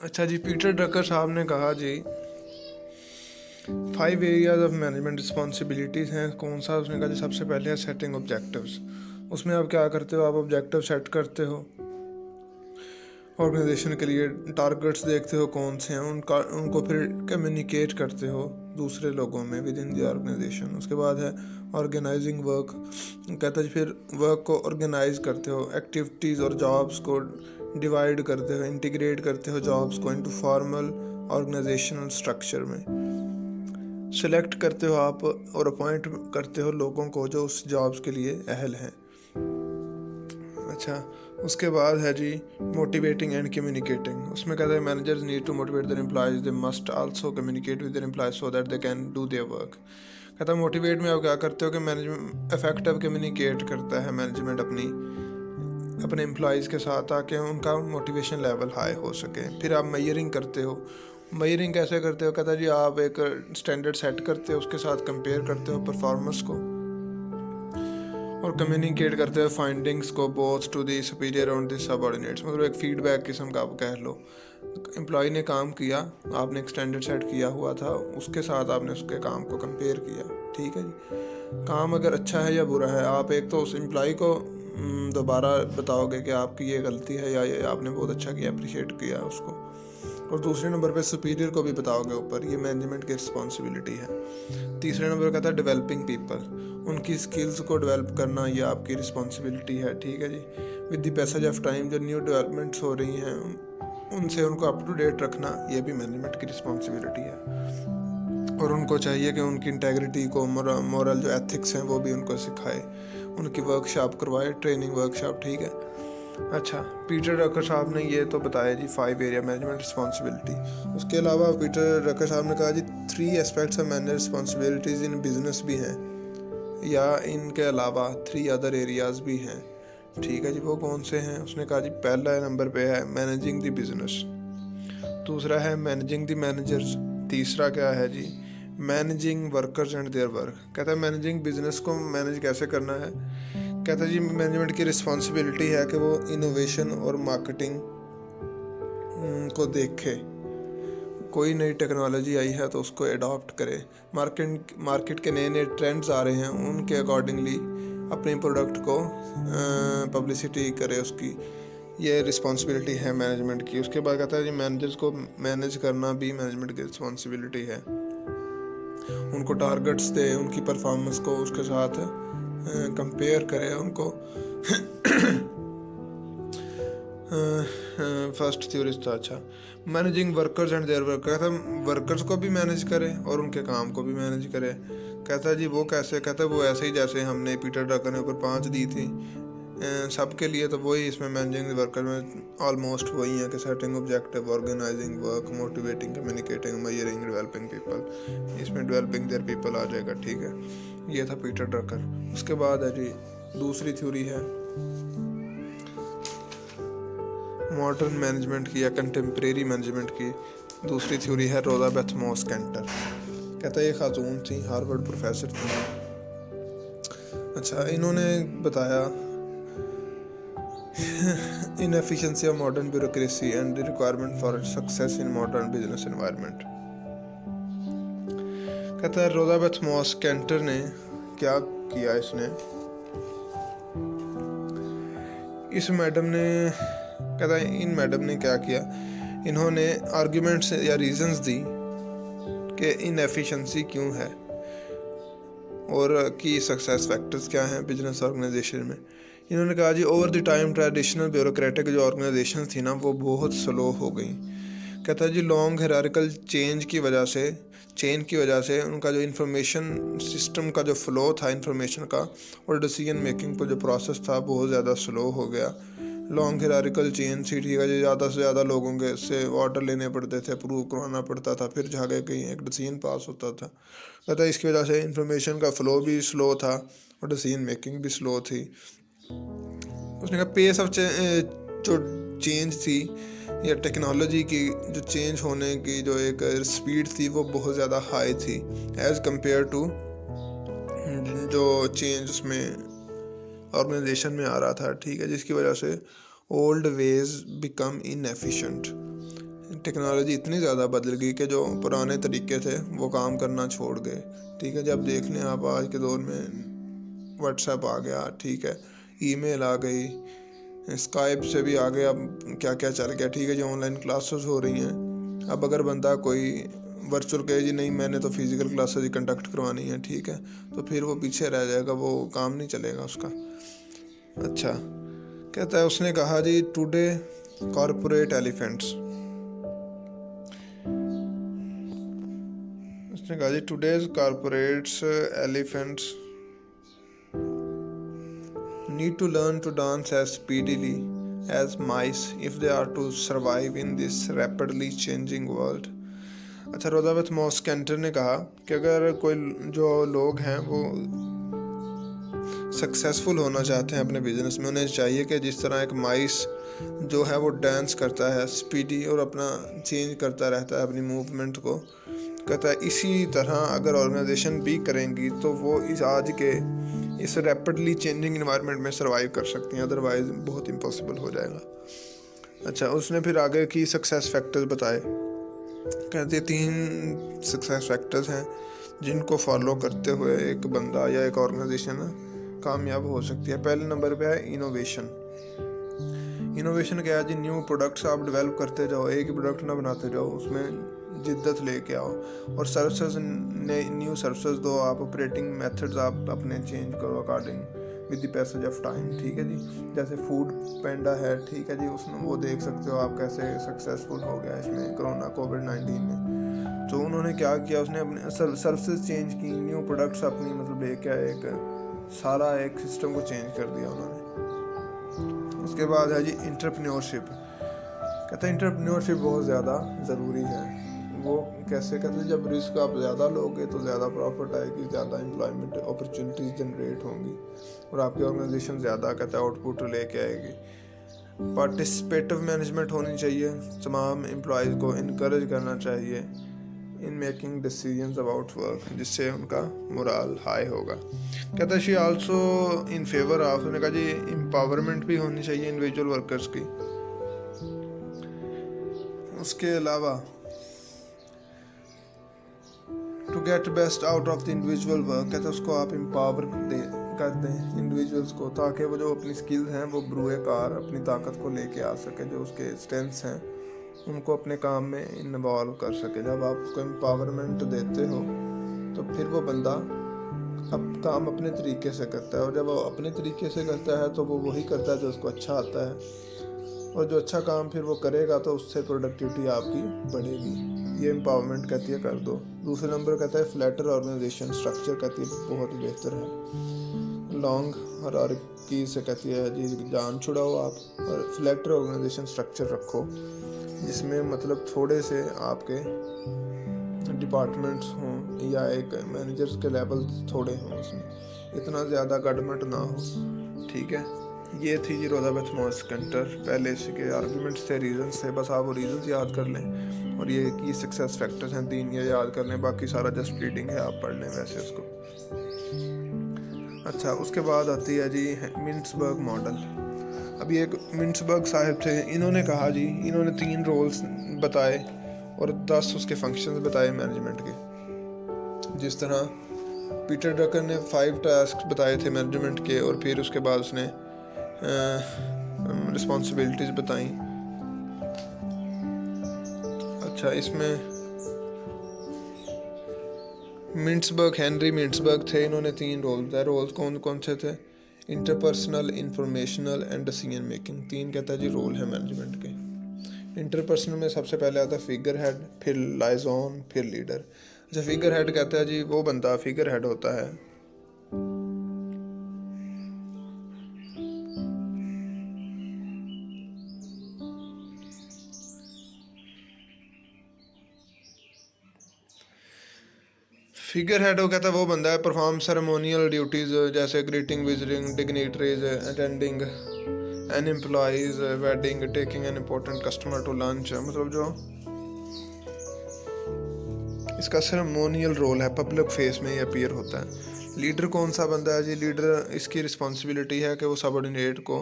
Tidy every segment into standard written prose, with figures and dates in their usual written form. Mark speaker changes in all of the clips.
Speaker 1: अच्छा जी, Peter Drucker साहब ने कहा जी 5 एरियाज ऑफ मैनेजमेंट रिस्पॉन्सिबिलिटीज़ हैं। कौन सा? उसने कहा जी सबसे पहले है सेटिंग ऑब्जेक्टिव्स। उसमें आप क्या करते हो? आप ऑब्जेक्टिव सेट करते हो ऑर्गेनाइजेशन के लिए, टारगेट्स देखते हो कौन से हैं, उनको फिर कम्युनिकेट करते हो दूसरे लोगों में विद इन द ऑर्गेनाइजेशन। उसके बाद है ऑर्गेनाइजिंग वर्क। कहता है फिर वर्क को ऑर्गेनाइज करते हो, एक्टिविटीज़ और जॉब्स को डिवाइड करते हो, इंटीग्रेट करते हो जॉब्स को इनटू फॉर्मल ऑर्गेनाइजेशनल स्ट्रक्चर में। सिलेक्ट करते हो आप और अपॉइंट करते हो लोगों को जो उस जॉब्स के लिए अहल हैं। अच्छा, उसके बाद है जी मोटिवेटिंग एंड कम्युनिकेटिंग। उसमें कहते हैं managers need to motivate their employees, they must also communicate with their employees so that they can do their work. कहता है मोटिवेट में आप क्या करते हो कि मैनेजमेंट इफेक्टिव कम्युनिकेट करता है मैनेजमेंट अपने एम्प्लॉयज़ के साथ, ताकि उनका मोटिवेशन लेवल हाई हो सके। फिर आप मेजरिंग करते हो। मेजरिंग कैसे करते हो? कहता है जी आप एक स्टैंडर्ड सेट करते हो, उसके साथ कंपेयर करते हो परफॉर्मेंस को और कम्युनिकेट करते हो फाइंडिंग्स को बोथ टू दी सुपीरियर और दी सबऑर्डिनेट्स। मतलब एक फीडबैक किस्म का आप कह लो। एम्प्लॉय ने काम किया, आपने एक स्टैंडर्ड सेट किया हुआ था, उसके साथ आपने उसके काम को कंपेयर किया। ठीक है जी, काम अगर अच्छा है या बुरा है, आप एक तो उस एम्प्लॉय को दोबारा बताओगे कि आपकी ये गलती है या ये आपने बहुत अच्छा किया, अप्रिशिएट किया उसको, और दूसरे नंबर पे सुपीरियर को भी बताओगे ऊपर। ये मैनेजमेंट की रिस्पॉन्सिबिलिटी है। तीसरे नंबर का था डेवलपिंग पीपल, उनकी स्किल्स को डेवलप करना, ये आपकी रिस्पॉन्सिबिलिटी है। ठीक है जी, with the passage of time जो न्यू डेवलपमेंट्स हो रही हैं उनसे उनको अप टू डेट रखना, ये भी मैनेजमेंट की रिस्पॉन्सिबिलिटी है। और उनको चाहिए कि उनकी इंटेग्रिटी को, मोरल जो एथिक्स हैं वो भी उनको सिखाए, उनकी वर्कशॉप करवाए, ट्रेनिंग वर्कशॉप। ठीक है। अच्छा, पीटर ड्रकर साहब ने ये तो बताया जी 5 एरिया मैनेजमेंट रिस्पॉन्सिबिलिटी। उसके अलावा पीटर ड्रकर साहब ने कहा जी 3 aspects of management responsibilities in business भी हैं, या इनके अलावा 3 अदर एरियाज़ भी हैं। ठीक है जी, वो कौन से हैं? उसने कहा जी पहला नंबर पे है मैनेजिंग द बिजनेस, दूसरा है मैनेजिंग द मैनेजर्स, तीसरा क्या है जी managing workers and their work. कहता है मैनेजिंग बिजनेस को मैनेज कैसे करना है। कहता है जी मैनेजमेंट की रिस्पॉन्सिबिलिटी है कि वो इनोवेशन और मार्केटिंग को देखे, कोई नई टेक्नोलॉजी आई है तो उसको अडॉप्ट करे, मार्केट के नए नए ट्रेंड्स आ रहे हैं उनके अकॉर्डिंगली अपने प्रोडक्ट को पब्लिसिटी करे उसकी। ये रिस्पॉन्सिबिलिटी है मैनेजमेंट की। उसके बाद कहता है जी मैनेजर्स को मैनेज करना भी मैनेजमेंट की रिस्पॉन्सिबिलिटी है, उनको टारगेट्स दे, उनकी परफॉर्मेंस को उसके साथ कंपेयर करे, उनको फर्स्ट थ्योरी था। अच्छा, managing workers and their work. कहता है वर्कर्स को भी मैनेज करे और उनके काम को भी मैनेज करे। कहता है जी वो कैसे? कहता है वो ऐसे ही जैसे हमने पीटर ड्रकर ने ऊपर 5 दी थी सबके लिए, तो वही इसमें मैनेजिंग वर्कर में ऑलमोस्ट वही है कि setting objective, organising work, motivating, communicating, measuring, developing people. इसमें डेवलपिंग देयर पीपल आ जाएगा। ठीक है, ये था पीटर ड्रकर। उसके बाद है जी दूसरी थ्योरी है मॉडर्न मैनेजमेंट की या कंटेम्प्रेरी मैनेजमेंट की। दूसरी थ्योरी है रोजा बेथ मॉस कैंटर। कहता है ये खातून थी, हार्वर्ड प्रोफेसर थी। अच्छा, इन्होंने बताया inefficiency of modern bureaucracy and the requirement for success in modern business environment. कहता है रोजा बेथ मॉस कैंटर ने क्या किया, इस मैडम ने, कहता है इन मैडम ने क्या किया, इन्होंने आर्ग्यूमेंट्स या रीजंस दी कि इनएफिशिएंसी क्यों है और की सक्सेस फैक्टर्स क्या हैं बिजनेस ऑर्गेनाइजेशन में। इन्होंने कहा जी over the time traditional bureaucratic जो ऑर्गेनाइजेशन थी ना वो बहुत स्लो हो गई। कहता है जी लॉन्ग हायरार्किकल चेन की वजह से उनका जो इंफॉर्मेशन सिस्टम का जो फ्लो था इंफॉर्मेशन का और डिसीजन मेकिंग पर जो प्रोसेस था बहुत ज़्यादा स्लो हो गया। लॉन्ग हायरार्किकल चेन सी, ठीक है जी, ज़्यादा से ज़्यादा लोगों के से ऑर्डर लेने पड़ते थे, अप्रूव करवाना पड़ता था, फिर जाके कहीं एक डिसीजन पास होता था। कहता है इसकी वजह से इंफॉर्मेशन का फ्लो भी स्लो था और डिसीजन मेकिंग भी स्लो थी। उसने कहा पेस ऑफ जो चेंज थी या टेक्नोलॉजी की जो चेंज होने की जो एक स्पीड थी वो बहुत ज़्यादा हाई थी एज़ कम्पेयर टू जो चेंज उसमें ऑर्गेनाइजेशन में आ रहा था। ठीक है, जिसकी वजह से old veg become inefficient. Technology इतनी ज़्यादा बदल गई कि जो पुराने तरीके थे वो काम करना छोड़ गए। ठीक है, जब देख लें आप आज के दौर में व्हाट्सएप आ गया, ठीक है, ईमेल आ गई, स्काइप से भी आगे अब क्या क्या चल गया। ठीक है, जो ऑनलाइन क्लासेस हो रही हैं। अब अगर बंदा कोई वर्चुअल कहे जी नहीं मैंने तो फिज़िकल क्लासेस ही कंडक्ट करवानी है, ठीक है, तो फिर वो पीछे रह जाएगा, वो काम नहीं चलेगा उसका। अच्छा, कहता है उसने कहा जी टुडे कॉरपोरेट एलिफेंट्स, उसने कहा जी today's corporates elephants need to learn to dance as speedily as mice if they are to survive in this rapidly changing world। अच्छा, रोजाबेथ मॉस कैंटर ने कहा कि अगर कोई जो लोग हैं वो सक्सेसफुल होना चाहते हैं अपने बिजनेस में, उन्हें चाहिए कि जिस तरह एक माइस जो है वो डांस करता है स्पीडी और अपना चेंज करता रहता है अपनी मूवमेंट को, कहता है इसी तरह अगर ऑर्गेनाइजेशन भी करेंगी तो वो इस आज के इस रैपिडली चेंजिंग इन्वायरमेंट में सर्वाइव कर सकती हैं, अदरवाइज बहुत इम्पॉसिबल हो जाएगा। अच्छा, उसने फिर आगे की सक्सेस फैक्टर्स बताए। कहते 3 सक्सेस फैक्टर्स हैं जिनको फॉलो करते हुए एक बंदा या एक ऑर्गेनाइजेशन कामयाब हो सकती है। पहले नंबर पे है इनोवेशन। इनोवेशन क्या है जी? न्यू प्रोडक्ट्स आप डेवलप करते जाओ, एक ही प्रोडक्ट ना बनाते जाओ, उसमें जिद्दत लेके आओ। और सर्विसेज न्यू सर्विसेज दो आप, ऑपरेटिंग मेथड्स आप अपने चेंज करो according with the passage of time. ठीक है जी, जैसे फूड पेंडा है, ठीक है जी, उसमें वो देख सकते हो आप कैसे सक्सेसफुल हो गया इसमें कोरोना कोविड-19 में। तो उन्होंने क्या किया, उसने अपने सर्विसेज चेंज की, न्यू प्रोडक्ट्स अपनी मतलब लेके आए, एक सारा एक सिस्टम को चेंज कर दिया उन्होंने। उसके बाद है जी एंटरप्रेन्योरशिप। कहते हैं एंटरप्रेन्योरशिप बहुत ज़्यादा ज़रूरी है। वो कैसे? कहते हैं जब रिस्क आप ज़्यादा लोगे तो ज़्यादा प्रॉफिट आएगी, ज़्यादा एम्प्लॉयमेंट अपॉर्चुनिटीज़ जनरेट होंगी और आपकी ऑर्गेनाइजेशन ज़्यादा कहते हैं आउटपुट लेके आएगी। पार्टिसिपेटिव मैनेजमेंट होनी चाहिए, तमाम एम्प्लॉयज़ को इनकरेज करना चाहिए in making decisions about work, जिससे उनका मोरल हाई होगा। कहता है she also in favour of, उसने कहा जी एम्पावरमेंट भी होनी चाहिए इंडिविजुअल वर्कर्स की। उसके अलावा to get best out of the individual work, कहते हैं उसको आप एम्पावर कर दें इंडिविजुअल्स को, ताकि वो जो अपनी स्किल्स हैं वो ब्रुए कार अपनी ताकत को लेके आ सके, जो उसके स्ट्रेंथ्स हैं उनको अपने काम में इन्वॉल्व कर सके। जब आप उसको एम्पावरमेंट देते हो तो फिर वो बंदा अब काम अपने तरीके से करता है, और जब वो अपने तरीके से करता है तो वो वही करता है जो उसको अच्छा आता है, और जो अच्छा काम फिर वो करेगा तो उससे प्रोडक्टिविटी आपकी बढ़ेगी। ये एम्पावरमेंट कहती है कर दो। दूसरे नंबर कहता है फ्लैटर ऑर्गेनाइजेशन स्ट्रक्चर, कहती है बहुत बेहतर है। लॉन्ग हायरार्की से कहती है जी जान छुड़ाओ आप, और फ्लैटर ऑर्गेनाइजेशन स्ट्रक्चर रखो जिसमें मतलब थोड़े से आपके डिपार्टमेंट्स हों या एक मैनेजर्स के लेवल थोड़े हों, उसमें इतना ज़्यादा गड़बड़ ना हो। ठीक है, ये थी जी रोजाबेथ मॉस कैंटर। पहले इसके आर्गूमेंट्स थे, रीजंस थे, बस आप वो रीजंस याद कर लें, और ये की सक्सेस फैक्टर्स हैं 3, ये याद कर लें, बाकी सारा जस्ट रीडिंग है, आप पढ़ लें वैसे उसको। अच्छा, उसके बाद आती है जी मिन्सबर्ग मॉडल। अभी एक मिन्सबर्ग साहब थे, इन्होंने कहा जी, इन्होंने 3 रोल्स बताए और 10 उसके फंक्शंस बताए मैनेजमेंट के। जिस तरह पीटर ड्रकर ने 5 टास्क बताए थे मैनेजमेंट के, और फिर उसके बाद उसने रिस्पॉन्सिबिलिटीज़ बताई। अच्छा, इसमें हेनरी मिन्सबर्ग थे, इन्होंने 3 रोल बताए। रोल्स कौन कौन से थे? Interpersonal, informational and decision making. 3 कहता है जी रोल है मैनेजमेंट के। इंटरपर्सनल में सबसे पहले आता है फिगर हेड, फिर लाइजॉन, फिर लीडर। अच्छा, फिगर हेड कहता है जी वो बंदा फिगर हेड होता है फिगर हेड, वो कहता है वो बंदा है परफॉर्म सेरेमोनियल ड्यूटीज जैसे greeting, visiting dignitaries, attending an employees wedding, taking an important customer to lunch. मतलब जो इसका सेरेमोनियल रोल है, पब्लिक फेस में ये अपीयर होता है। लीडर कौन सा बंदा है जी? लीडर इसकी रिस्पॉन्सिबिलिटी है कि वो सबऑर्डिनेट को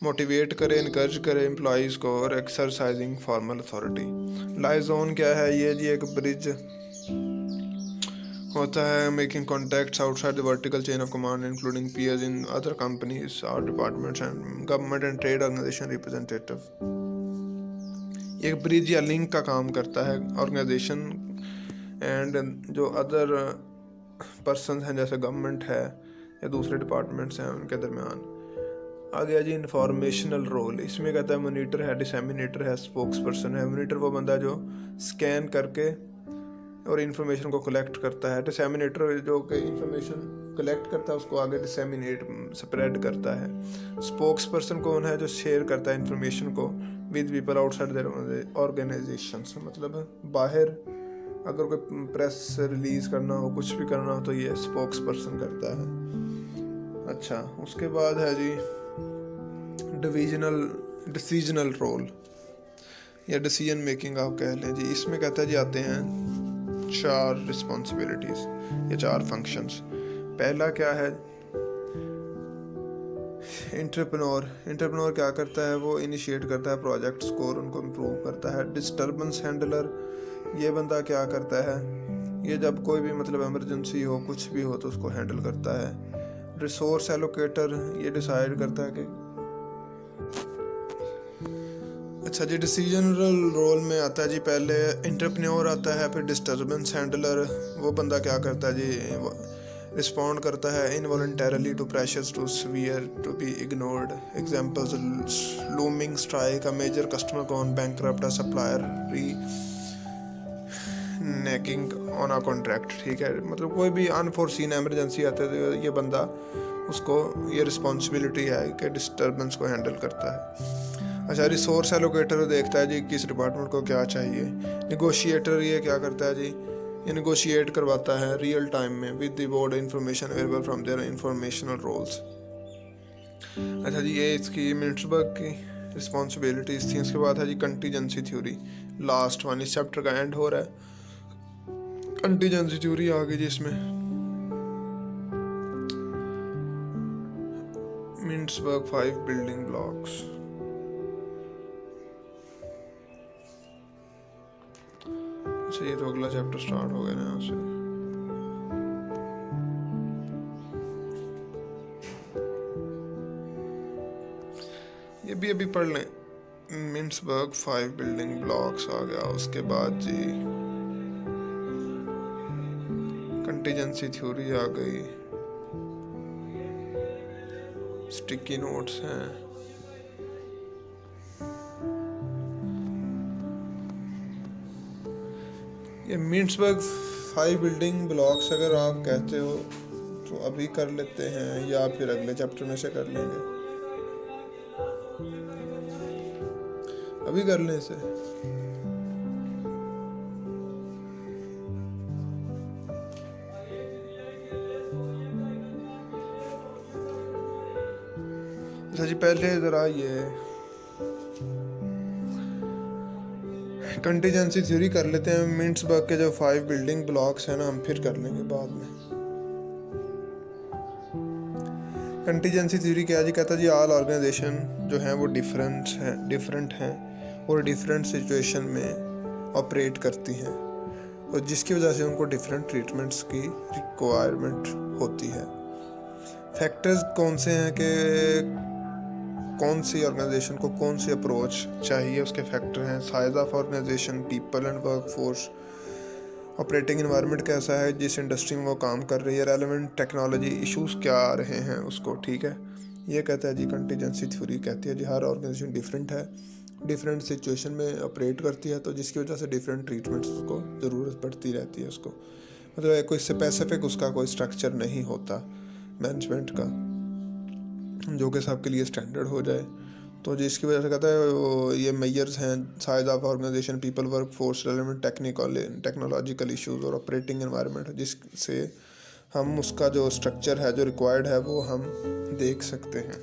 Speaker 1: मोटिवेट करे, इनकरेज करे एम्प्लॉयज़ को, और एक्सरसाइजिंग फॉर्मल अथॉरिटी। लाइजोन क्या है, ये जी एक ब्रिज होता है making contacts outside the vertical chain of command including peers in other companies और departments and government and trade organisation representative. एक ब्रिज या लिंक का काम करता है ऑर्गेनाइजेशन एंड जो अदर पर्सन हैं जैसे गवर्नमेंट है या दूसरे डिपार्टमेंट्स हैं उनके दरमियान। आ गया जी इंफॉर्मेशनल रोल। इसमें कहता है मोनीटर है, डिसेमिनेटर है, स्पोक्स पर्सन है। मोनीटर वो बंदा जो स्कैन करके और इन्फॉर्मेशन को कलेक्ट करता है। डिसेमिनेटर जो कि इन्फॉर्मेशन कलेक्ट करता है उसको आगे डिसेमिनेट स्प्रेड करता है। स्पोक्स पर्सन कौन है, जो शेयर करता है इन्फॉर्मेशन को with people outside their organisation. मतलब बाहर अगर कोई प्रेस रिलीज करना हो, कुछ भी करना हो, तो ये स्पोक्स पर्सन करता है। अच्छा, उसके बाद है जी डिसीजनल रोल या डिसीजन मेकिंग आप कह लें जी। इसमें कहता है जी आते हैं 4 रिस्पॉन्सिबिलिटीज या 4 फंक्शंस। पहला क्या है, इंटरप्रेन्योर क्या करता है, वो इनिशिएट करता है प्रोजेक्ट्स को और उनको इम्प्रूव करता है। डिस्टर्बेंस हैंडलर, ये बंदा क्या करता है, ये जब कोई भी मतलब इमरजेंसी हो, कुछ भी हो, तो उसको हैंडल करता है। रिसोर्स एलोकेटर, ये डिसाइड करता है कि अच्छा जी डिसीजनल रोल में आता है जी पहले इंटरप्रेन्योर आता है, फिर डिस्टर्बेंस हैंडलर, वो बंदा क्या करता है जी, रिस्पॉन्ड करता है involuntarily to pressures too severe to be ignored. Examples, looming strike, a major customer gone bankrupt, a supplier necking on a contract. ठीक है, मतलब कोई भी अनफोर्सीन एमरजेंसी आती है तो ये बंदा उसको, ये रिस्पॉन्सिबिलिटी है कि डिस्टर्बेंस को हैंडल करता है। अच्छा, रिसोर्स एलोकेटर देखता है जी किस डिपार्टमेंट को क्या चाहिए। निगोशिएटर ये क्या करता है जी, ये निगोशिएट करवाता है रियल टाइम में with the board information available from their informational roles. अच्छा जी, ये इसकी मिनट्सबर्ग की रिस्पॉन्सिबिलिटीज थी। उसके बाद है जी कंटीजेंसी थ्योरी, लास्ट वन, इस चैप्टर का एंड हो रहा है। कंटीजेंसी थ्योरी आ गई जी इसमें। मिनट्सबर्ग 5 बिल्डिंग ब्लॉक्स। अच्छा, ये तो अगला चैप्टर स्टार्ट हो गया ना यहाँ से। ये भी अभी पढ़ लें। मिनट्सबर्ग 5 बिल्डिंग ब्लॉक्स आ गया। उसके बाद जी कंटीजेंसी थ्योरी आ गई, स्टिकी नोट्स हैं। ये मिनट्सबर्ग 5 बिल्डिंग ब्लॉक्स अगर आप कहते हो तो अभी कर लेते हैं या फिर अगले चैप्टर में से कर लेंगे। अभी कर लें इसे। अच्छा जी, पहले ज़रा ये कंटीजेंसी थ्योरी कर लेते हैं। मिनट्सबर्ग के जो 5 बिल्डिंग ब्लॉक्स हैं ना, हम फिर कर लेंगे बाद में। कंटीजेंसी थ्योरी क्या जी, कहता है जी ऑल ऑर्गेनाइजेशन जो हैं वो डिफरेंट हैं और डिफरेंट सिचुएशन में ऑपरेट करती हैं, और जिसकी वजह से उनको डिफरेंट ट्रीटमेंट्स की रिक्वायरमेंट होती है। फैक्टर्स कौन से हैं कि कौन सी ऑर्गेनाइजेशन को कौन सी अप्रोच चाहिए, उसके फैक्टर हैं। Size of organisation, people and workforce, operating environment कैसा है, जिस इंडस्ट्री में वो काम कर रही है, रेलेवेंट टेक्नोलॉजी इश्यूज क्या आ रहे हैं उसको। ठीक है, ये कहता है जी कंटीजेंसी थ्योरी कहती है जी हर ऑर्गेनाइजेशन डिफरेंट है, डिफरेंट सिचुएशन में ऑपरेट करती है, तो जिसकी वजह से डिफरेंट ट्रीटमेंट्स को ज़रूरत पड़ती रहती है उसको। मतलब कोई स्पेसिफिक उसका कोई स्ट्रक्चर नहीं होता मैनेजमेंट का जो कि सबके लिए स्टैंडर्ड हो जाए। तो जिसकी वजह से कहता है ये मेजर्स हैं size of organisation, people, work force, relevant technological issues और ऑपरेटिंग एनवायरनमेंट, जिससे हम उसका जो स्ट्रक्चर है जो रिक्वायर्ड है वो हम देख सकते हैं।